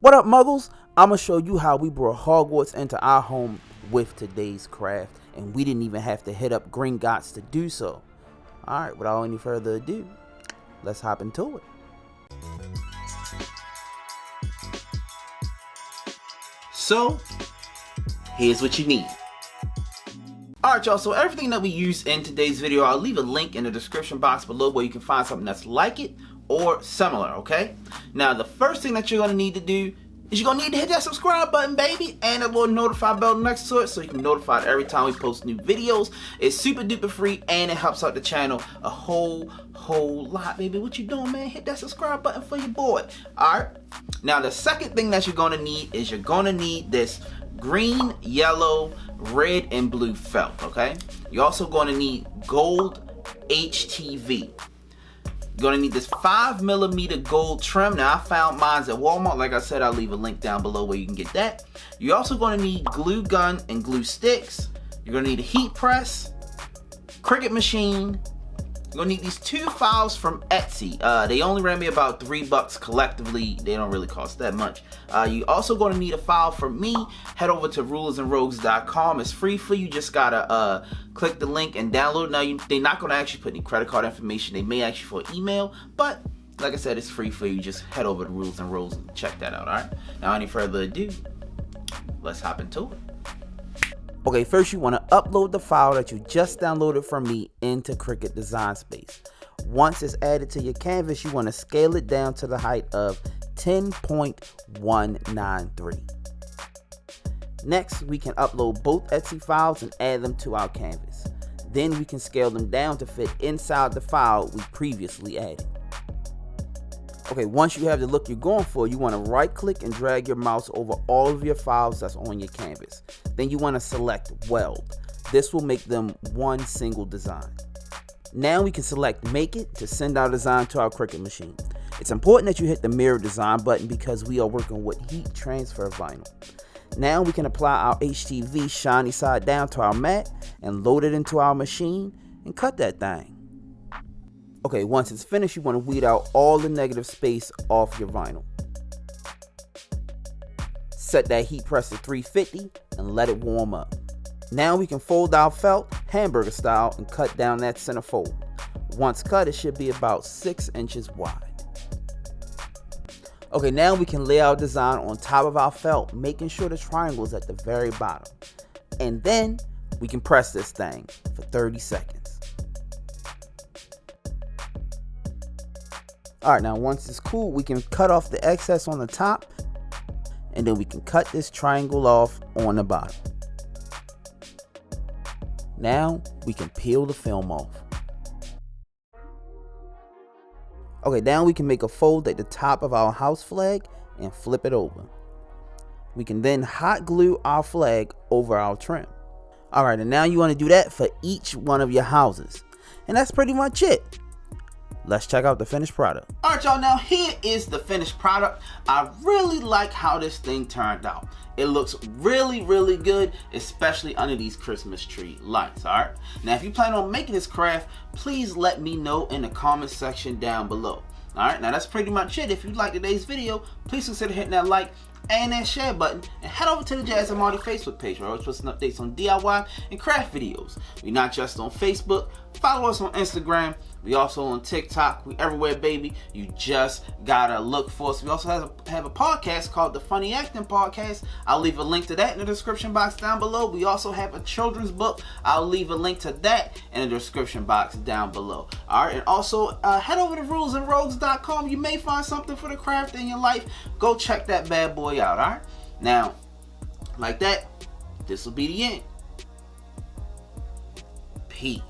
What up, muggles? I'm going to show you how we brought Hogwarts into our home with today's craft, and we didn't even have to hit up Gringotts to do so. Alright, without any further ado, let's hop into it. So, here's what you need. Alright y'all, so everything that we use in today's video, I'll leave a link in the description box below where you can find something that's like it or similar, okay? Now, the first thing that you're going to need to do is you're going to need to hit that subscribe button, baby, and a little notify bell next to it so you can be notified every time we post new videos. It's super duper free and it helps out the channel a whole lot, baby. What you doing, man? Hit that subscribe button for your boy. Alright? Now, the second thing that you're going to need is you're going to need this green, yellow, red, and blue felt, okay? You're also going to need gold HTV. You're going to need this 5mm gold trim. Now, I found mine at Walmart. Like I said, I'll leave a link down below where you can get that. You're also going to need glue gun and glue sticks. You're going to need a heat press, Cricut Machine. You're going to need these 2 files from Etsy. They only ran me about $3 collectively. They don't really cost that much. You also going to need a file from me. Head over to rulersandrogues.com. It's free for you. Just got to click the link and download. Now, they're not going to actually put any credit card information. They may ask you for an email. But, like I said, it's free for you. Just head over to Rules and Rogues and check that out, alright? Now, any further ado, let's hop into it. Okay, first you want to upload the file that you just downloaded from me into Cricut Design Space. Once it's added to your canvas, you want to scale it down to the height of 10.193. Next, we can upload both Etsy files and add them to our canvas. Then we can scale them down to fit inside the file we previously added. Okay, once you have the look you're going for, you want to right click and drag your mouse over all of your files that's on your canvas. Then you want to select weld. This will make them one single design. Now we can select make it to send our design to our Cricut machine. It's important that you hit the mirror design button because we are working with heat transfer vinyl. Now we can apply our HTV shiny side down to our mat and load it into our machine and cut that thing. Okay, once it's finished, you want to weed out all the negative space off your vinyl. Set that heat press to 350 and let it warm up. Now we can fold our felt hamburger style and cut down that center fold. Once cut, it should be about 6 inches wide. Okay, now we can lay our design on top of our felt, making sure the triangle is at the very bottom. And then we can press this thing for 30 seconds. Alright, now once it's cool, we can cut off the excess on the top, and then we can cut this triangle off on the bottom. Now we can peel the film off. Okay, now we can make a fold at the top of our house flag and flip it over. We can then hot glue our flag over our trim. Alright, and now you want to do that for each one of your houses. And that's pretty much it. Let's check out the finished product. Alright y'all, now here is the finished product. I really like how this thing turned out. It looks really good, especially under these Christmas tree lights, alright? Now if you plan on making this craft, please let me know in the comment section down below. Alright, now that's pretty much it. If you liked today's video, please consider hitting that like and that share button, and head over to the Jazz and Marty Facebook page where I always post updates on DIY and craft videos. We're not just on Facebook. Follow us on Instagram. We also on TikTok. We everywhere, baby. You just gotta look for us. We also have a podcast called the Funny Acting Podcast. I'll leave a link to that in the description box down below. We also have a children's book. I'll leave a link to that in the description box down below. Alright, and also head over to rulesanrogues.com. You may find something for the craft in your life. Go check that bad boy out, alright? Now, like that, this will be the end. Peace.